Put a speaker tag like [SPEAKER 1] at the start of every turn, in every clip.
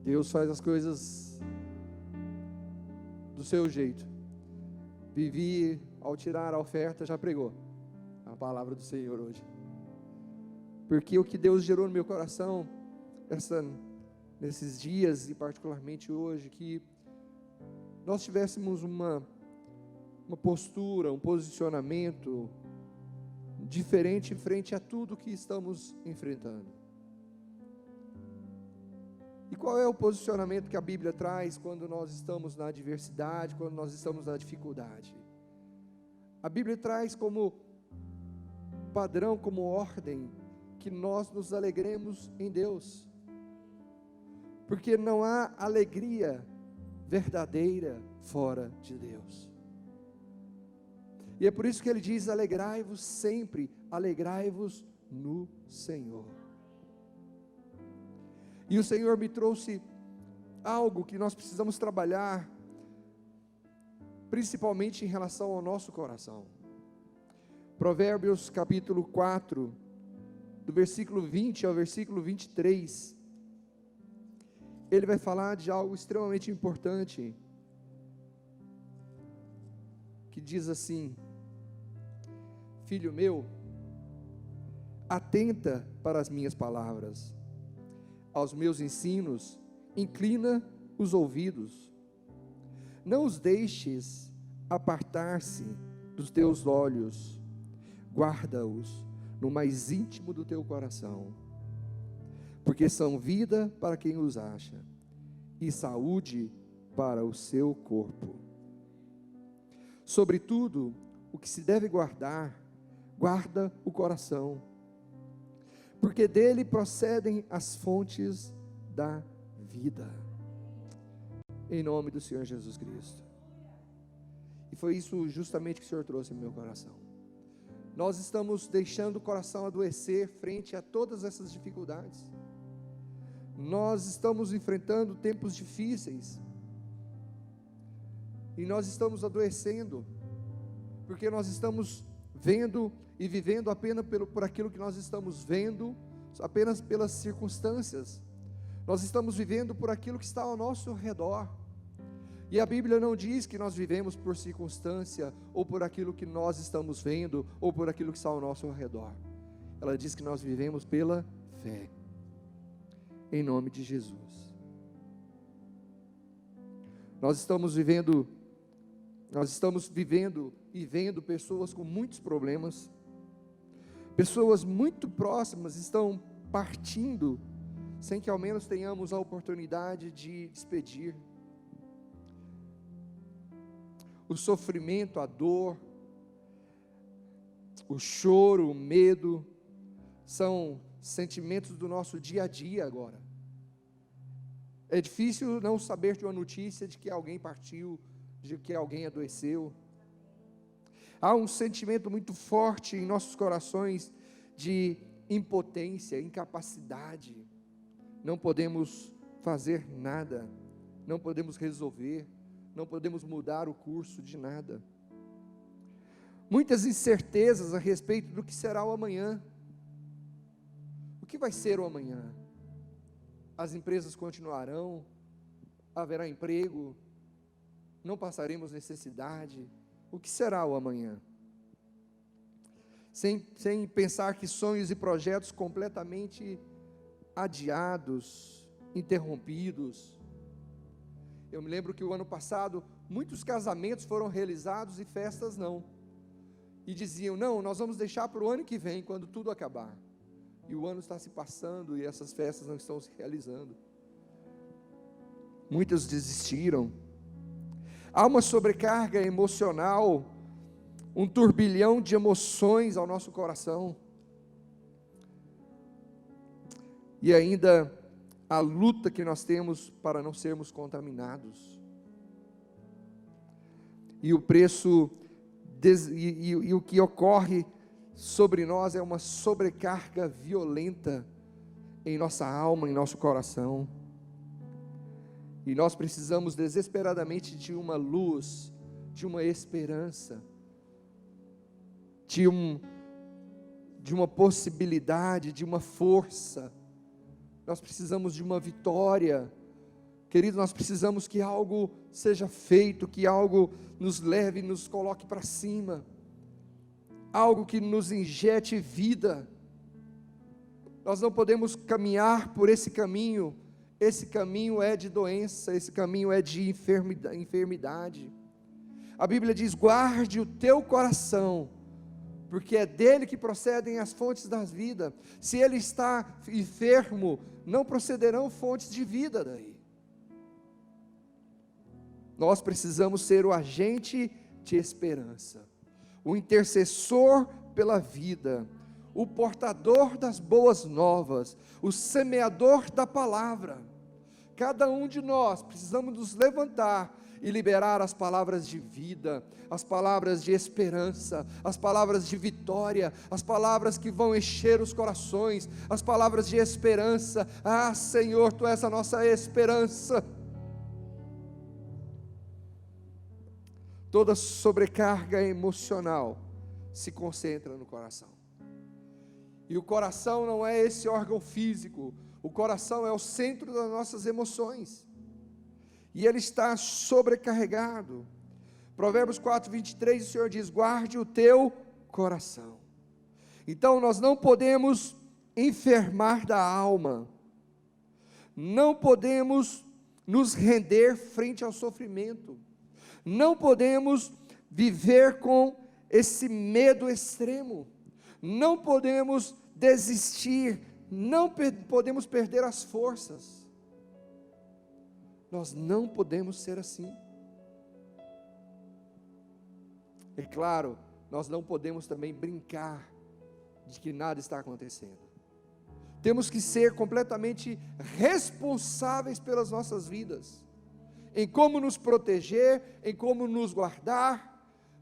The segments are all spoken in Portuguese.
[SPEAKER 1] Deus faz as coisas do seu jeito. Vivi, ao tirar a oferta, já pregou a palavra do Senhor hoje. Porque o que Deus gerou no meu coração, nesses dias, e particularmente hoje, que nós tivéssemos uma postura, um posicionamento diferente em frente a tudo que estamos enfrentando. E qual é o posicionamento que a Bíblia traz quando nós estamos na adversidade, quando nós estamos na dificuldade? A Bíblia traz como padrão, como ordem, que nós nos alegremos em Deus, porque não há alegria verdadeira fora de Deus. E é por isso que ele diz: alegrai-vos sempre, alegrai-vos no Senhor. E o Senhor me trouxe algo que nós precisamos trabalhar, principalmente em relação ao nosso coração. Provérbios capítulo 4, do versículo 20 ao versículo 23, ele vai falar de algo extremamente importante, que diz assim: filho meu, atenta para as minhas palavras, aos meus ensinos, inclina os ouvidos, não os deixes apartar-se dos teus olhos, guarda-os no mais íntimo do teu coração, porque são vida para quem os acha, e saúde para o seu corpo. Sobretudo, o que se deve guardar, guarda o coração, porque dele procedem as fontes da vida. Em nome do Senhor Jesus Cristo. E foi isso justamente que o Senhor trouxe no meu coração. Nós estamos deixando o coração adoecer frente a todas essas dificuldades. Nós estamos enfrentando tempos difíceis, e nós estamos adoecendo, porque nós estamos vendo e vivendo apenas por aquilo que nós estamos vendo, apenas pelas circunstâncias. Nós estamos vivendo por aquilo que está ao nosso redor. E a Bíblia não diz que nós vivemos por circunstância, ou por aquilo que nós estamos vendo, ou por aquilo que está ao nosso redor. Ela diz que nós vivemos pela fé, em nome de Jesus. Nós estamos vivendo e vendo pessoas com muitos problemas. Pessoas muito próximas estão partindo, sem que ao menos tenhamos a oportunidade de despedir. O sofrimento, a dor, o choro, o medo, são sentimentos do nosso dia a dia agora. É difícil não saber de uma notícia de que alguém partiu, de que alguém adoeceu. Há um sentimento muito forte em nossos corações de impotência, incapacidade. Não podemos fazer nada, não podemos resolver, não podemos mudar o curso de nada. Muitas incertezas a respeito do que será o amanhã. O que vai ser o amanhã? As empresas continuarão? Haverá emprego? Não passaremos necessidade? O que será o amanhã? Sem pensar que sonhos e projetos completamente adiados, interrompidos. Eu me lembro que o ano passado, muitos casamentos foram realizados e festas não. E diziam: não, nós vamos deixar para o ano que vem, quando tudo acabar. E o ano está se passando e essas festas não estão se realizando. Muitos desistiram. Há uma sobrecarga emocional, um turbilhão de emoções ao nosso coração. E ainda a luta que nós temos para não sermos contaminados. E o preço, e o que ocorre sobre nós é uma sobrecarga violenta em nossa alma, em nosso coração. E nós precisamos desesperadamente de uma luz, de uma esperança, de uma possibilidade, de uma força. Nós precisamos de uma vitória, Querido, nós precisamos que algo seja feito, que algo nos leve, nos coloque para cima, algo que nos injete vida. Nós não podemos caminhar por esse caminho é de doença, esse caminho é de enfermidade. A Bíblia diz: guarde o teu coração, porque é dele que procedem as fontes da vida. Se ele está enfermo, não procederão fontes de vida daí. Nós precisamos ser o agente de esperança, o intercessor pela vida, o portador das boas novas, o semeador da palavra. Cada um de nós precisamos nos levantar e liberar as palavras de vida, as palavras de esperança, as palavras de vitória, as palavras que vão encher os corações, as palavras de esperança. Ah, Senhor, Tu és a nossa esperança. Toda sobrecarga emocional se concentra no coração. E o coração não é esse órgão físico, o coração é o centro das nossas emoções, e ele está sobrecarregado. Provérbios 4:23, o Senhor diz: guarde o teu coração. Então nós não podemos enfermar da alma, não podemos nos render frente ao sofrimento, não podemos viver com esse medo extremo, não podemos desistir, não podemos perder as forças. Nós não podemos ser assim. É claro, nós não podemos também brincar de que nada está acontecendo. Temos que ser completamente responsáveis pelas nossas vidas, em como nos proteger, em como nos guardar,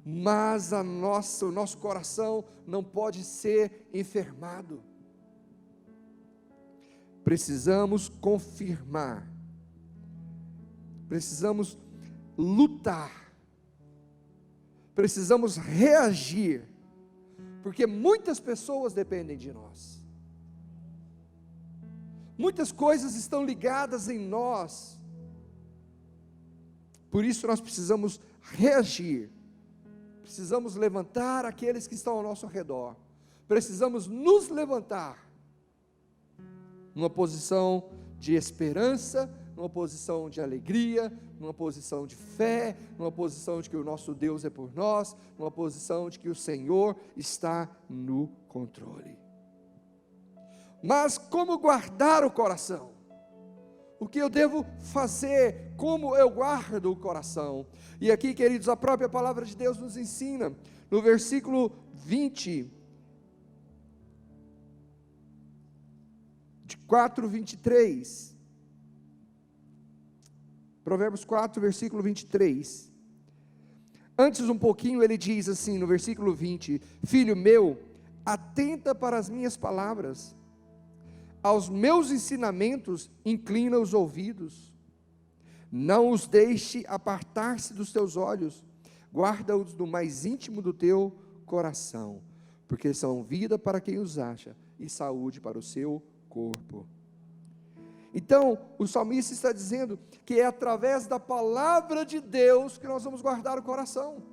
[SPEAKER 1] mas o nosso coração não pode ser enfermado. Precisamos confirmar, precisamos lutar, precisamos reagir, porque muitas pessoas dependem de nós, muitas coisas estão ligadas em nós. Por isso nós precisamos reagir, precisamos levantar aqueles que estão ao nosso redor, precisamos nos levantar, numa posição de esperança, numa posição de alegria, numa posição de fé, numa posição de que o nosso Deus é por nós, numa posição de que o Senhor está no controle. Mas como guardar o coração? O que eu devo fazer? Como eu guardo o coração? E aqui, queridos, a própria palavra de Deus nos ensina, no versículo 20, de 4:23, Provérbios 4, versículo 23, antes um pouquinho ele diz assim, no versículo 20, filho meu, atenta para as minhas palavras, aos meus ensinamentos inclina os ouvidos, não os deixe apartar-se dos teus olhos, guarda-os no mais íntimo do teu coração, porque são vida para quem os acha, e saúde para o seu corpo. Então, o salmista está dizendo que é através da palavra de Deus que nós vamos guardar o coração.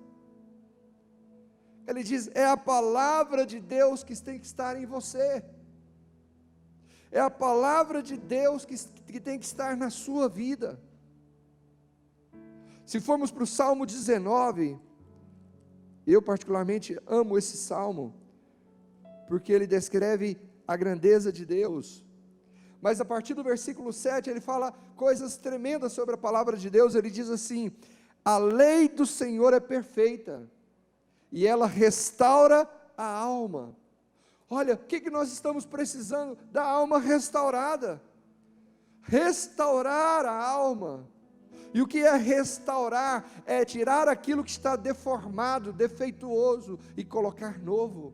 [SPEAKER 1] Ele diz, é a palavra de Deus que tem que estar em você, é a palavra de Deus que tem que estar na sua vida. Se formos para o Salmo 19, eu particularmente amo esse Salmo, porque ele descreve a grandeza de Deus, mas a partir do versículo 7, ele fala coisas tremendas sobre a palavra de Deus. Ele diz assim, a lei do Senhor é perfeita, e ela restaura a alma. Olha, o que nós estamos precisando? Da alma restaurada, restaurar a alma. E o que é restaurar? É tirar aquilo que está deformado, defeituoso, e colocar novo.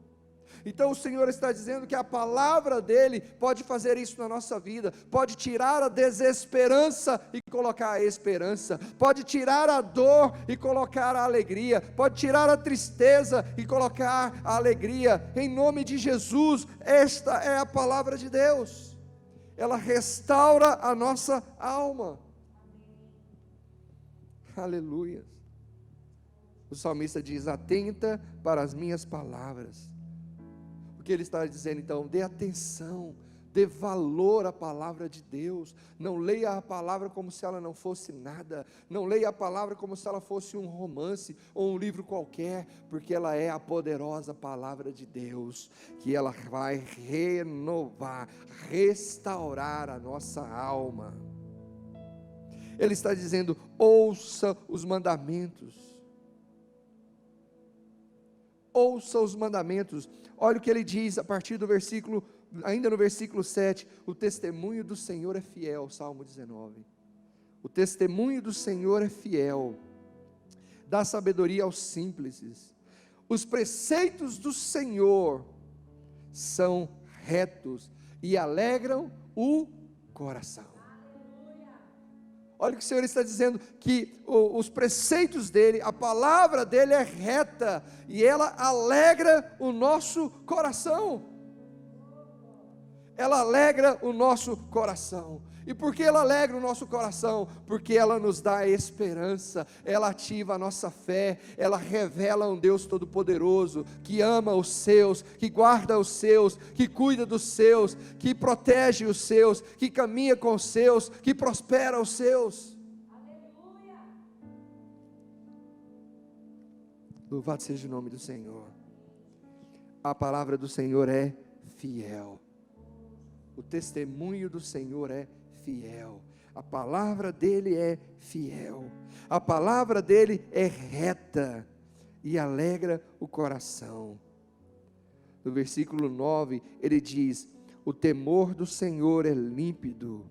[SPEAKER 1] Então o Senhor está dizendo que a palavra dEle pode fazer isso na nossa vida, pode tirar a desesperança e colocar a esperança, pode tirar a dor e colocar a alegria, pode tirar a tristeza e colocar a alegria, em nome de Jesus. Esta é a palavra de Deus, ela restaura a nossa alma. Aleluia. O salmista diz: atenta para as minhas palavras. O que ele está dizendo então? Dê atenção, dê valor à palavra de Deus. Não leia a palavra como se ela não fosse nada. Não leia a palavra como se ela fosse um romance ou um livro qualquer, porque ela é a poderosa palavra de Deus, que ela vai renovar, restaurar a nossa alma. Ele está dizendo: ouça os mandamentos. Ouça os mandamentos. Olha o que ele diz a partir do versículo, ainda no versículo 7, o testemunho do Senhor é fiel, Salmo 19, o testemunho do Senhor é fiel, dá sabedoria aos simples, os preceitos do Senhor são retos e alegram o coração. Olha o que o Senhor está dizendo, que os preceitos dele, a palavra dele é reta, e ela alegra o nosso coração. Ela alegra o nosso coração. E por que ela alegra o nosso coração? Porque ela nos dá esperança, ela ativa a nossa fé, ela revela um Deus todo-poderoso, que ama os seus, que guarda os seus, que cuida dos seus, que protege os seus, que caminha com os seus, que prospera os seus. Aleluia! Louvado seja o nome do Senhor. A palavra do Senhor é fiel. O testemunho do Senhor é fiel, a palavra dele é fiel, a palavra dele é reta e alegra o coração. No versículo 9 ele diz: o temor do Senhor é límpido,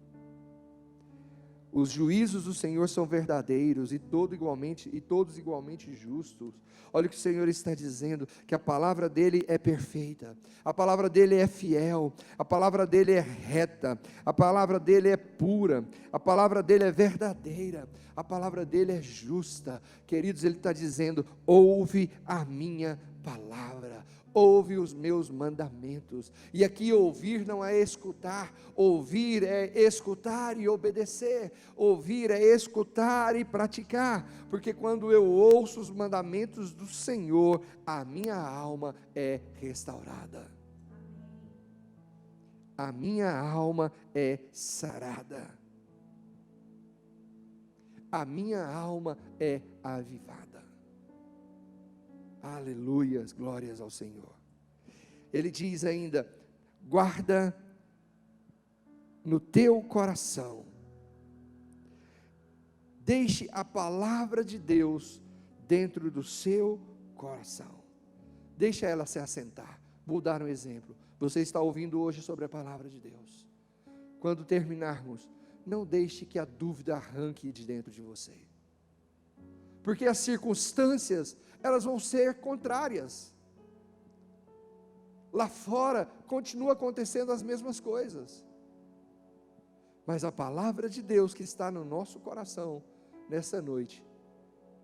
[SPEAKER 1] os juízos do Senhor são verdadeiros e todos igualmente justos. Olha o que o Senhor está dizendo, que a palavra dele é perfeita, a palavra dele é fiel, a palavra dele é reta, a palavra dele é pura, a palavra dele é verdadeira, a palavra dele é justa. Queridos, ele está dizendo: ouve a minha palavra, ouve os meus mandamentos. E aqui ouvir não é escutar, ouvir é escutar e obedecer, ouvir é escutar e praticar, porque quando eu ouço os mandamentos do Senhor, a minha alma é restaurada, a minha alma é sarada, a minha alma é avivada. Aleluias, glórias ao Senhor. Ele diz ainda: guarda no teu coração, deixe a palavra de Deus dentro do seu coração, deixa ela se assentar. Vou dar um exemplo. Você está ouvindo hoje sobre a palavra de Deus. Quando terminarmos, não deixe que a dúvida arranque de dentro de você, porque as circunstâncias, elas vão ser contrárias. Lá fora continua acontecendo as mesmas coisas, mas a palavra de Deus que está no nosso coração nessa noite,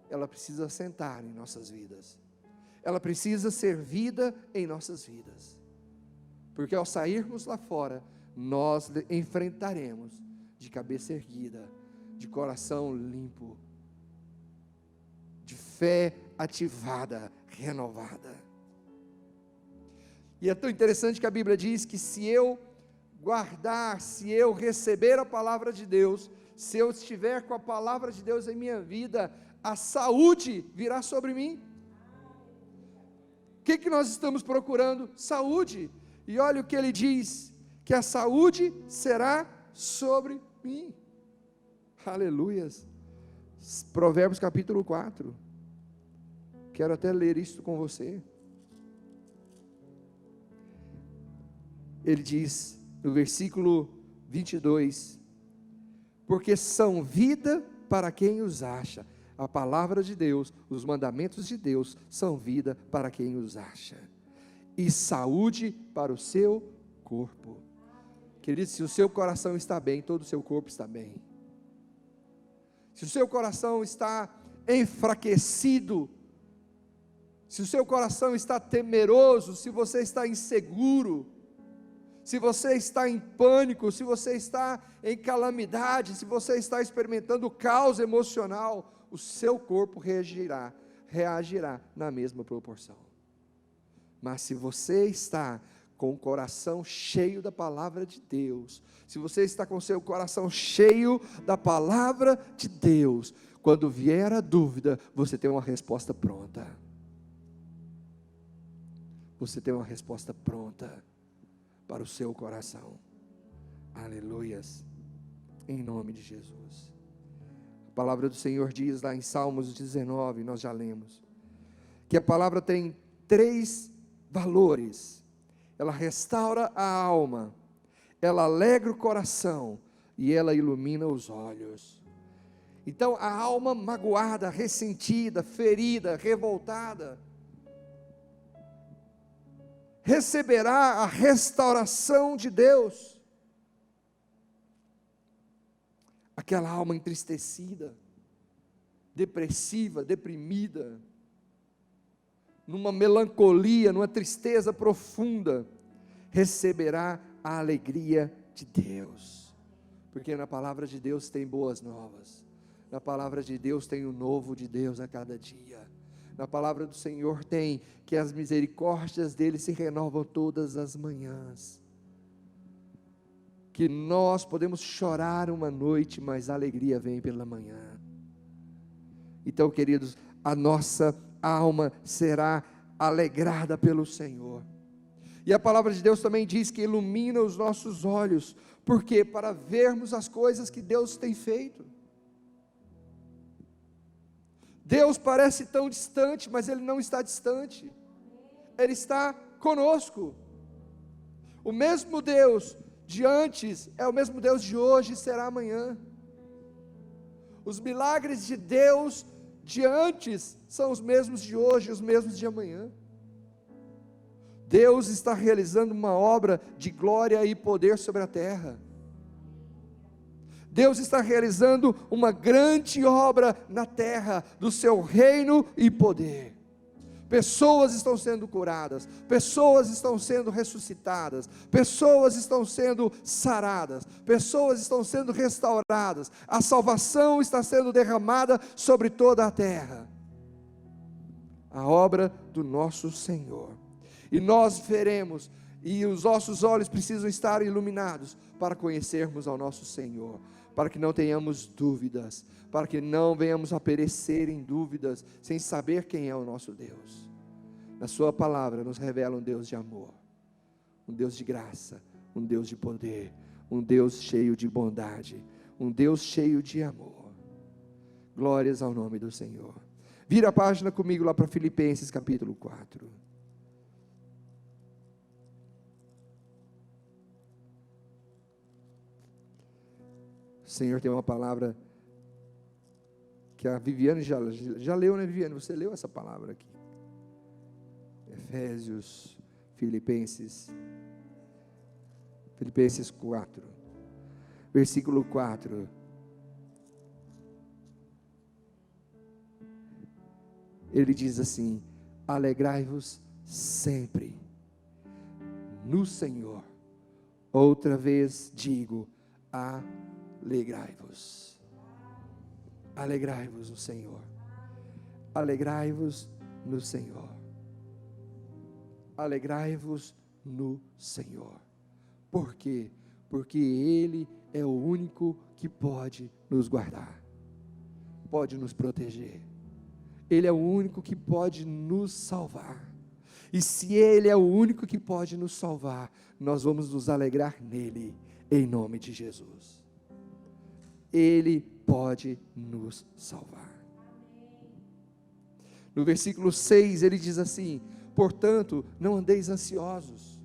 [SPEAKER 1] ela precisa assentar em nossas vidas, ela precisa ser vida em nossas vidas, porque ao sairmos lá fora, nós enfrentaremos de cabeça erguida, de coração limpo, de fé ativada, renovada. E é tão interessante que a Bíblia diz que se eu guardar, se eu receber a palavra de Deus, se eu estiver com a palavra de Deus em minha vida, a saúde virá sobre mim. O que nós estamos procurando? Saúde. E olha o que ele diz, que a saúde será sobre mim. Aleluias. Provérbios capítulo 4. Quero até ler isso com você. Ele diz no versículo 22: porque são vida para quem os acha. A palavra de Deus, os mandamentos de Deus são vida para quem os acha, e saúde para o seu corpo. Querido, se o seu coração está bem, todo o seu corpo está bem. Se o seu coração está enfraquecido, se o seu coração está temeroso, se você está inseguro, se você está em pânico, se você está em calamidade, se você está experimentando caos emocional, o seu corpo reagirá na mesma proporção. Mas se você está com o coração cheio da palavra de Deus, se você está com o seu coração cheio da palavra de Deus, quando vier a dúvida, você tem uma resposta pronta. Você tem uma resposta pronta para o seu coração. Aleluias. Em nome de Jesus. A palavra do Senhor diz lá em Salmos 19, nós já lemos, que a palavra tem 3 valores. Ela restaura a alma, ela alegra o coração e ela ilumina os olhos. Então a alma magoada, ressentida, ferida, revoltada, receberá a restauração de Deus. Aquela alma entristecida, depressiva, deprimida, numa melancolia, numa tristeza profunda, receberá a alegria de Deus, porque na palavra de Deus tem boas novas, na palavra de Deus tem o novo de Deus a cada dia, na palavra do Senhor tem que as misericórdias dele se renovam todas as manhãs, que nós podemos chorar uma noite, mas a alegria vem pela manhã. Então, queridos, a nossa alma será alegrada pelo Senhor. E a palavra de Deus também diz que ilumina os nossos olhos, porque para vermos as coisas que Deus tem feito. Deus parece tão distante, mas Ele não está distante, Ele está conosco. O mesmo Deus de antes é o mesmo Deus de hoje e será amanhã. Os milagres de Deus de antes são os mesmos de hoje, os mesmos de amanhã. Deus está realizando uma obra de glória e poder sobre a terra. Deus está realizando uma grande obra na terra, do seu reino e poder. Pessoas estão sendo curadas, pessoas estão sendo ressuscitadas, pessoas estão sendo saradas, pessoas estão sendo restauradas, a salvação está sendo derramada sobre toda a terra. A obra do nosso Senhor. E nós veremos, e os nossos olhos precisam estar iluminados para conhecermos ao nosso Senhor, para que não tenhamos dúvidas, para que não venhamos a perecer em dúvidas, sem saber quem é o nosso Deus. Na sua palavra nos revela um Deus de amor, um Deus de graça, um Deus de poder, um Deus cheio de bondade, um Deus cheio de amor. Glórias ao nome do Senhor. Vira a página comigo lá para Filipenses capítulo 4. O Senhor tem uma palavra que a Viviane já leu, né, Viviane? Você leu essa palavra aqui? Efésios, Filipenses 4, versículo 4. Ele diz assim: alegrai-vos sempre no Senhor. Outra vez digo, alegrai-vos. Alegrai-vos no Senhor. Alegrai-vos no Senhor. Alegrai-vos no Senhor. Por quê? Porque Ele é o único que pode nos guardar, pode nos proteger. Ele é o único que pode nos salvar. E se Ele é o único que pode nos salvar, nós vamos nos alegrar nele, em nome de Jesus. Ele pode nos salvar. No versículo 6 ele diz assim: portanto, não andeis ansiosos.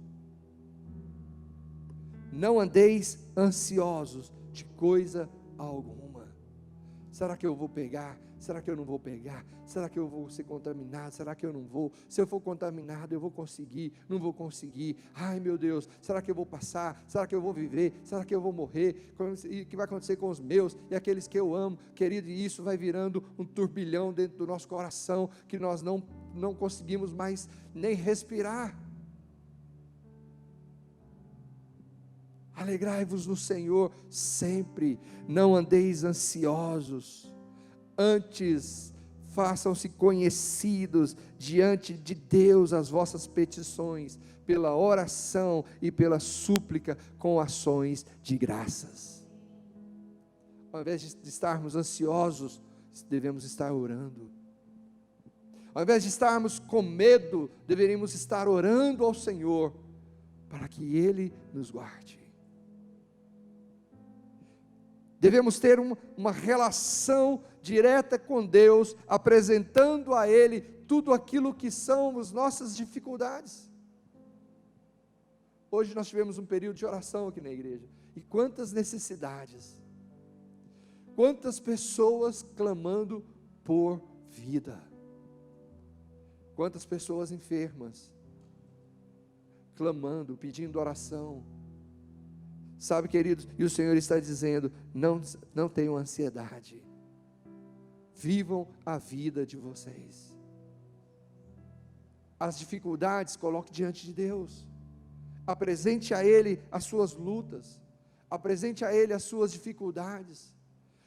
[SPEAKER 1] Não andeis ansiosos de coisa alguma. Será que eu vou pegar? Será que eu não vou pegar? Será que eu vou ser contaminado? Será que eu não vou? Se eu for contaminado, eu vou conseguir? Não vou conseguir? Ai meu Deus, será que eu vou passar? Será que eu vou viver? Será que eu vou morrer? E o que vai acontecer com os meus e aqueles que eu amo? Querido, e isso vai virando um turbilhão dentro do nosso coração, que nós não conseguimos mais nem respirar. Alegrai-vos no Senhor sempre, não andeis ansiosos. Antes, façam-se conhecidos diante de Deus as vossas petições, pela oração e pela súplica, com ações de graças. Ao invés de estarmos ansiosos, devemos estar orando. Ao invés de estarmos com medo, deveríamos estar orando ao Senhor, para que Ele nos guarde. Devemos ter uma relação direta com Deus, apresentando a Ele tudo aquilo que são as nossas dificuldades. Hoje nós tivemos um período de oração aqui na igreja, e quantas necessidades, quantas pessoas clamando por vida, quantas pessoas enfermas, clamando, pedindo oração. Sabe, queridos, e o Senhor está dizendo, não tenham ansiedade, vivam a vida de vocês. As dificuldades, coloque diante de Deus, apresente a Ele as suas lutas, apresente a Ele as suas dificuldades,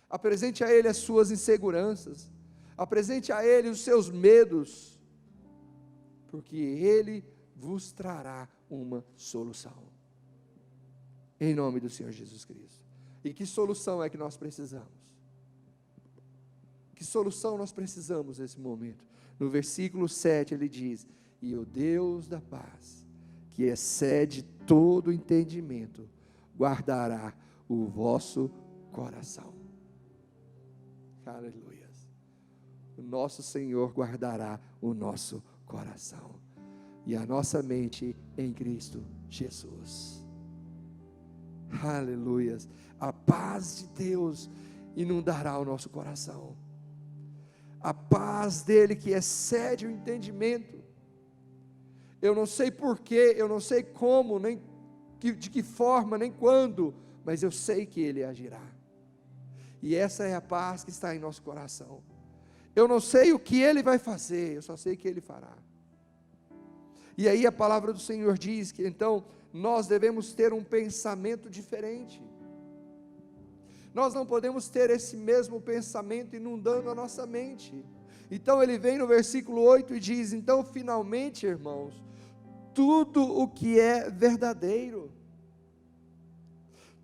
[SPEAKER 1] apresente a Ele as suas inseguranças, apresente a Ele os seus medos, porque Ele vos trará uma solução, em nome do Senhor Jesus Cristo. E que solução é que nós precisamos? Que solução nós precisamos nesse momento? No versículo 7 ele diz, e o Deus da paz, que excede todo entendimento, guardará o vosso coração. Aleluia. O nosso Senhor guardará o nosso coração e a nossa mente em Cristo Jesus. Aleluias. A paz de Deus inundará o nosso coração. A paz dele que excede o entendimento. Eu não sei porquê, eu não sei como, nem de que forma, nem quando, mas eu sei que ele agirá. E essa é a paz que está em nosso coração. Eu não sei o que ele vai fazer, eu só sei que ele fará. E aí a palavra do Senhor diz que então nós devemos ter um pensamento diferente. Nós não podemos ter esse mesmo pensamento inundando a nossa mente. Então ele vem no versículo 8 e diz, então finalmente, irmãos, tudo o que é verdadeiro,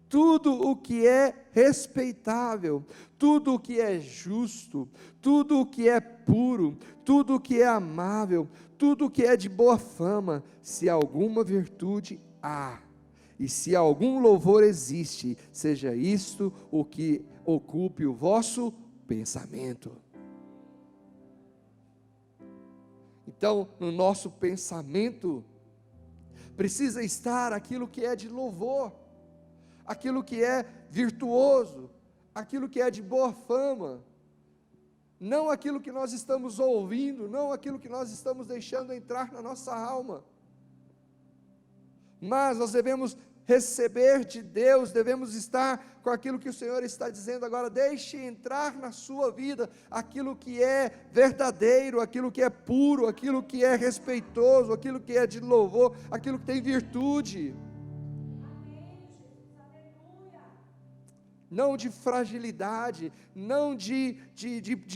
[SPEAKER 1] tudo o que é respeitável, tudo o que é justo, tudo o que é puro, tudo o que é amável, tudo o que é de boa fama, se alguma virtude há, e se algum louvor existe, seja isto o que ocupe o vosso pensamento. Então, no nosso pensamento, precisa estar aquilo que é de louvor, aquilo que é virtuoso, aquilo que é de boa fama, não aquilo que nós estamos ouvindo, não aquilo que nós estamos deixando entrar na nossa alma, mas nós devemos receber de Deus, devemos estar com aquilo que o Senhor está dizendo agora, deixe entrar na sua vida, aquilo que é verdadeiro, aquilo que é puro, aquilo que é respeitoso, aquilo que é de louvor, aquilo que tem virtude, não de fragilidade, não de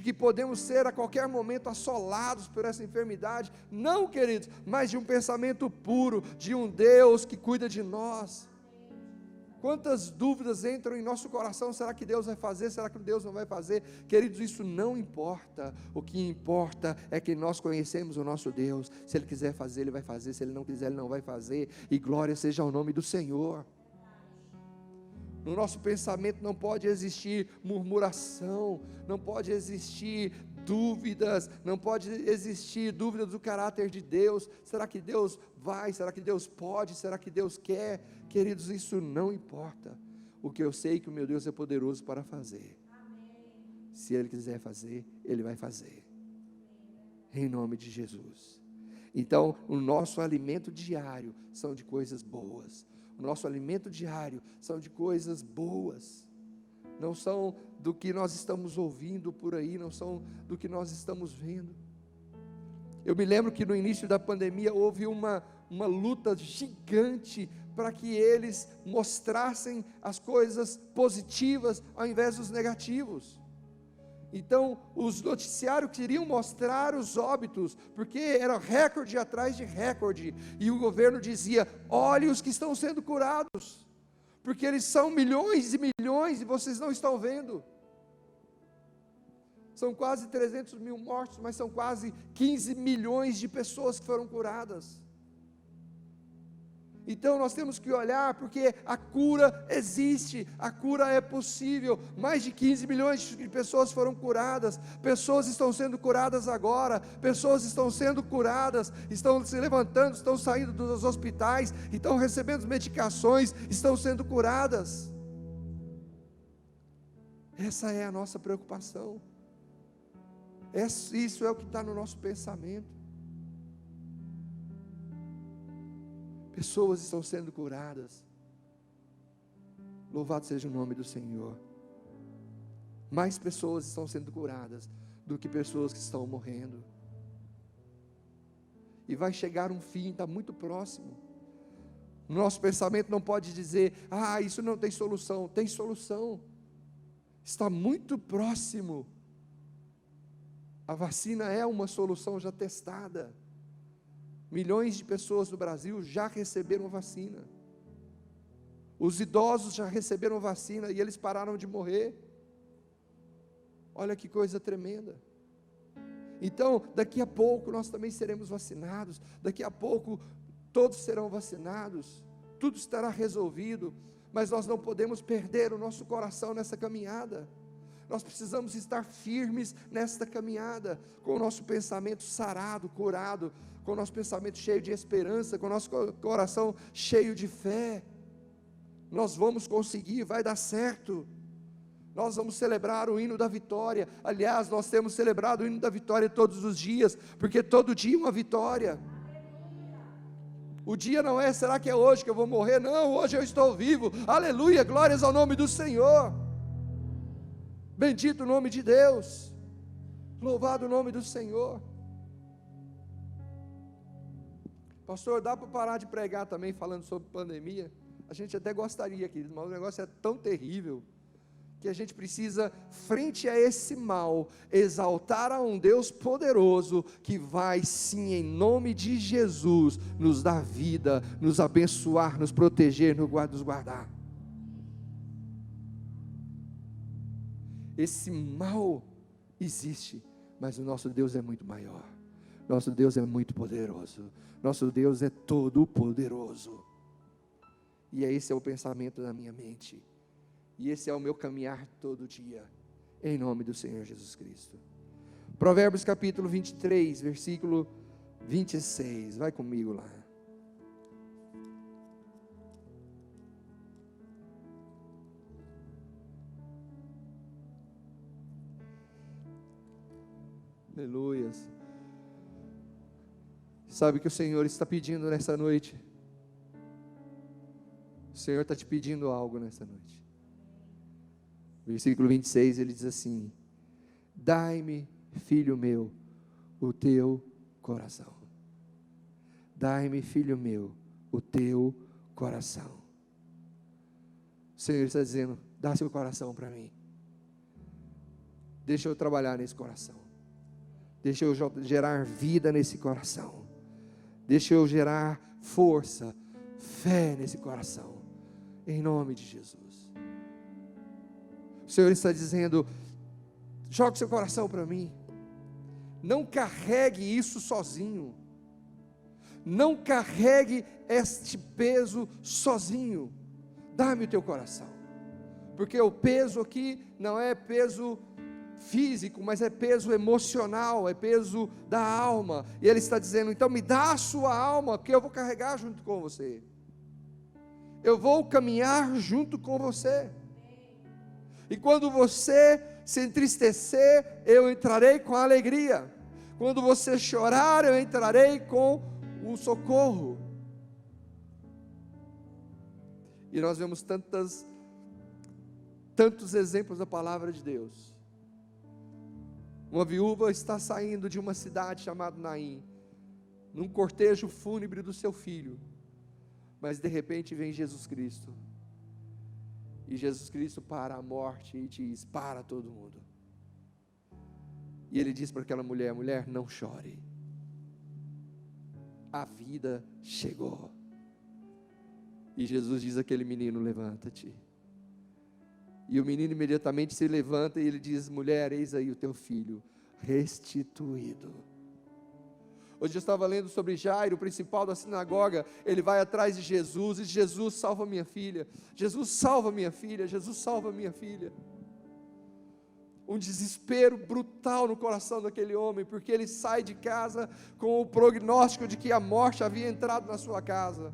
[SPEAKER 1] que podemos ser a qualquer momento assolados por essa enfermidade, não, queridos, mas de um pensamento puro, de um Deus que cuida de nós. Quantas dúvidas entram em nosso coração, será que Deus vai fazer, será que Deus não vai fazer? Queridos, isso não importa, o que importa é que nós conhecemos o nosso Deus, se Ele quiser fazer, Ele vai fazer, se Ele não quiser, Ele não vai fazer, e glória seja ao nome do Senhor. No nosso pensamento não pode existir murmuração, não pode existir dúvidas, não pode existir dúvidas do caráter de Deus. Será que Deus vai? Será que Deus pode? Será que Deus quer? Queridos, isso não importa. O que eu sei é que o meu Deus é poderoso para fazer. Se Ele quiser fazer, Ele vai fazer. Em nome de Jesus. Então, o nosso alimento diário são de coisas boas. O nosso alimento diário são de coisas boas, não são do que nós estamos ouvindo por aí, não são do que nós estamos vendo. Eu me lembro que no início da pandemia houve uma luta gigante para que eles mostrassem as coisas positivas ao invés dos negativos. Então, os noticiários queriam mostrar os óbitos, porque era recorde atrás de recorde, e o governo dizia: olhe os que estão sendo curados, porque eles são milhões e milhões e vocês não estão vendo. São quase 300 mil mortos, mas são quase 15 milhões de pessoas que foram curadas. Então nós temos que olhar, porque a cura existe, a cura é possível. Mais de 15 milhões de pessoas foram curadas, pessoas estão sendo curadas agora, pessoas estão sendo curadas, estão se levantando, estão saindo dos hospitais, estão recebendo medicações, estão sendo curadas. Essa é a nossa preocupação, isso é o que está no nosso pensamento. Pessoas estão sendo curadas. Louvado seja o nome do Senhor. Mais pessoas estão sendo curadas do que pessoas que estão morrendo. E vai chegar um fim, está muito próximo. O nosso pensamento não pode dizer: isso não tem solução. Tem solução. Está muito próximo. A vacina é uma solução já testada. Milhões de pessoas no Brasil já receberam vacina. Os idosos já receberam vacina e eles pararam de morrer. Olha que coisa tremenda. Então, daqui a pouco nós também seremos vacinados. Daqui a pouco todos serão vacinados. Tudo estará resolvido. Mas nós não podemos perder o nosso coração nessa caminhada. Nós precisamos estar firmes nesta caminhada, com o nosso pensamento sarado, curado, com o nosso pensamento cheio de esperança, com o nosso coração cheio de fé. Nós vamos conseguir, vai dar certo. Nós vamos celebrar o hino da vitória. Aliás, nós temos celebrado o hino da vitória todos os dias, porque todo dia é uma vitória. O dia não é: será que é hoje que eu vou morrer? Não, hoje eu estou vivo. Aleluia, glórias ao nome do Senhor. Bendito o nome de Deus, louvado o nome do Senhor. Pastor, dá para parar de pregar também falando sobre pandemia? A gente até gostaria, querido, mas o negócio é tão terrível, que a gente precisa, frente a esse mal, exaltar a um Deus poderoso, que vai sim, em nome de Jesus, nos dar vida, nos abençoar, nos proteger, nos guardar. Esse mal existe, mas o nosso Deus é muito maior. Nosso Deus é muito poderoso. Nosso Deus é todo poderoso. E esse é o pensamento da minha mente. E esse é o meu caminhar todo dia, em nome do Senhor Jesus Cristo. Provérbios capítulo 23, versículo 26. Vai comigo lá. Aleluias. Sabe o que o Senhor está pedindo nessa noite? O Senhor está te pedindo algo nessa noite. Versículo 26, ele diz assim: dai-me, filho meu, o teu coração. Dai-me, filho meu, o teu coração. O Senhor está dizendo: dá seu coração para mim. Deixa eu trabalhar nesse coração. Deixa eu gerar vida nesse coração. Deixa eu gerar força, fé nesse coração. Em nome de Jesus. O Senhor está dizendo: jogue seu coração para mim. Não carregue isso sozinho. Não carregue este peso sozinho. Dá-me o teu coração. Porque o peso aqui não é peso físico, mas é peso emocional, é peso da alma. E Ele está dizendo: então me dá a sua alma, porque eu vou carregar junto com você. Eu vou caminhar junto com você. E quando você se entristecer, eu entrarei com a alegria. Quando você chorar, eu entrarei com o socorro. E nós vemos tantos exemplos da palavra de Deus. Uma viúva está saindo de uma cidade chamada Naim, num cortejo fúnebre do seu filho, mas de repente vem Jesus Cristo, e Jesus Cristo para a morte e diz: para todo mundo, E ele diz para aquela mulher: mulher, não chore, a vida chegou. E Jesus diz àquele menino: levanta-te. E o menino imediatamente se levanta e ele diz: mulher, eis aí o teu filho restituído. Hoje eu estava lendo sobre Jairo, o principal da sinagoga. Ele vai atrás de Jesus e Jesus, salva minha filha, Jesus salva minha filha, Jesus salva minha filha. Um desespero brutal no coração daquele homem, porque ele sai de casa com o prognóstico de que a morte havia entrado na sua casa,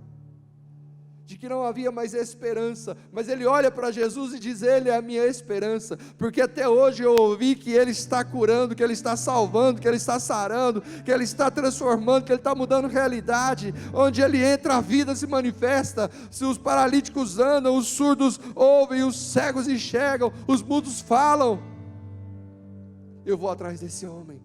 [SPEAKER 1] de que não havia mais esperança, mas ele olha para Jesus e diz: ele é a minha esperança, porque até hoje eu ouvi que ele está curando, que ele está salvando, que ele está sarando, que ele está transformando, que ele está mudando realidade. Onde ele entra, a vida se manifesta. Se os paralíticos andam, os surdos ouvem, os cegos enxergam, os mudos falam. Eu vou atrás desse homem.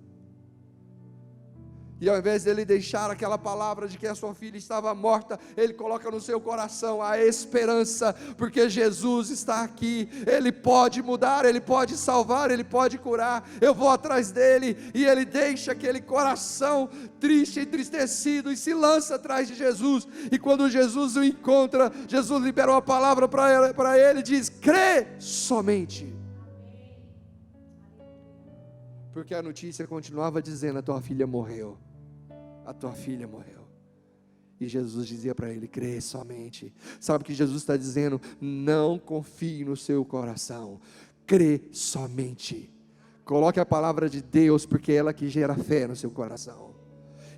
[SPEAKER 1] E ao invés dele deixar aquela palavra de que a sua filha estava morta, ele coloca no seu coração a esperança, porque Jesus está aqui, ele pode mudar, ele pode salvar, ele pode curar. Eu vou atrás dele, e ele deixa aquele coração triste, entristecido, e se lança atrás de Jesus. E quando Jesus o encontra, Jesus liberou a palavra para ele e diz: crê somente. Porque a notícia continuava dizendo: a tua filha morreu. A tua filha morreu. E Jesus dizia para ele: crê somente. Sabe o que Jesus está dizendo? Não confie no seu coração, crê somente. Coloque a palavra de Deus, porque é ela que gera fé no seu coração.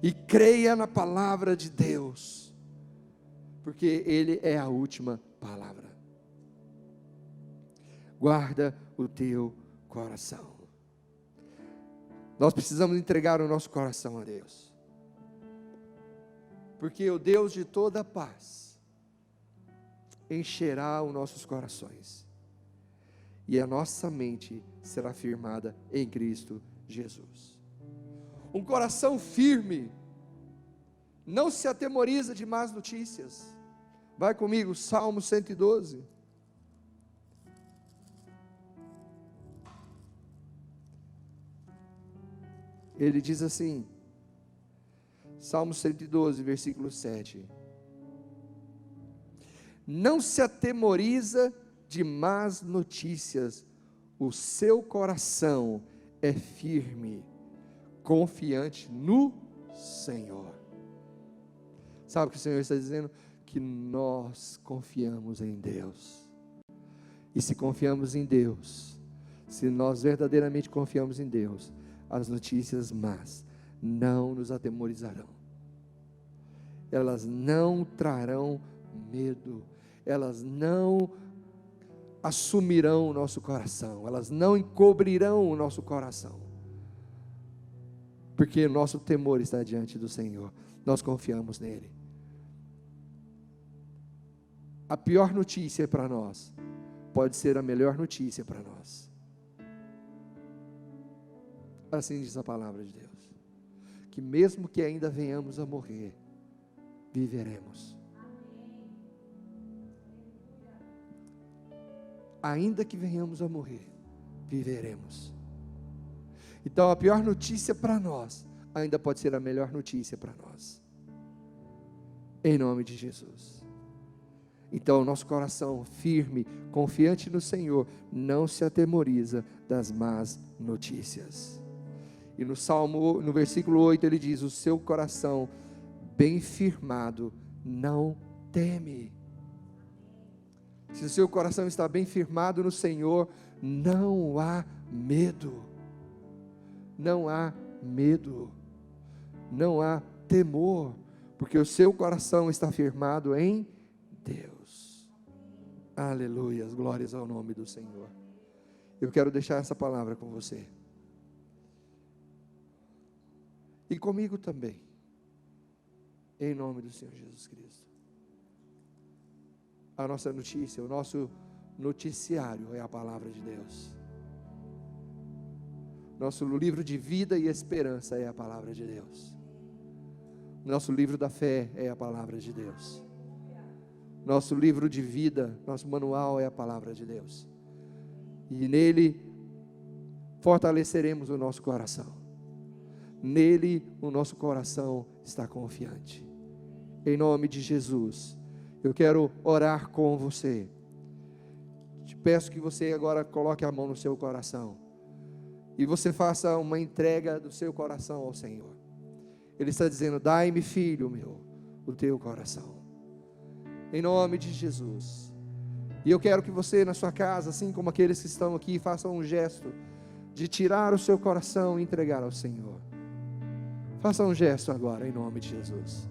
[SPEAKER 1] E creia na palavra de Deus, porque Ele é a última palavra. Guarda o teu coração. Nós precisamos entregar o nosso coração a Deus, porque o Deus de toda paz encherá os nossos corações, e a nossa mente será firmada em Cristo Jesus. Um coração firme não se atemoriza de más notícias. Vai comigo, Salmo 112. Ele diz assim, Salmo 112, versículo 7: não se atemoriza de más notícias, o seu coração é firme, confiante no Senhor. Sabe o que o Senhor está dizendo? Que nós confiamos em Deus. E se confiamos em Deus, se nós verdadeiramente confiamos em Deus, as notícias más não nos atemorizarão, elas não trarão medo, elas não assumirão o nosso coração, elas não encobrirão o nosso coração, porque nosso temor está diante do Senhor, nós confiamos nele. A pior notícia para nós pode ser a melhor notícia para nós. Assim diz a palavra de Deus, que mesmo que ainda venhamos a morrer, viveremos. Ainda que venhamos a morrer, viveremos. Então a pior notícia para nós ainda pode ser a melhor notícia para nós, em nome de Jesus. Então o nosso coração firme, confiante no Senhor, não se atemoriza das más notícias. E no Salmo, no versículo 8 ele diz: o seu coração bem firmado não teme. Se o seu coração está bem firmado no Senhor, não há medo, não há medo, não há temor, porque o seu coração está firmado em Deus. Aleluia, glórias ao nome do Senhor. Eu quero deixar essa palavra com você, e comigo também, em nome do Senhor Jesus Cristo. A nossa notícia, o nosso noticiário é a palavra de Deus. Nosso livro de vida e esperança é a palavra de Deus. Nosso livro da fé é a palavra de Deus. Nosso livro de vida, nosso manual é a palavra de Deus. E nele fortaleceremos o nosso coração. Nele o nosso coração está confiante. Em nome de Jesus, eu quero orar com você. Te peço que você agora coloque a mão no seu coração e você faça uma entrega do seu coração ao Senhor. Ele está dizendo: dai-me, filho meu, o teu coração. Em nome de Jesus. E eu quero que você na sua casa, assim como aqueles que estão aqui, façam um gesto de tirar o seu coração e entregar ao Senhor. Faça um gesto agora, em nome de Jesus.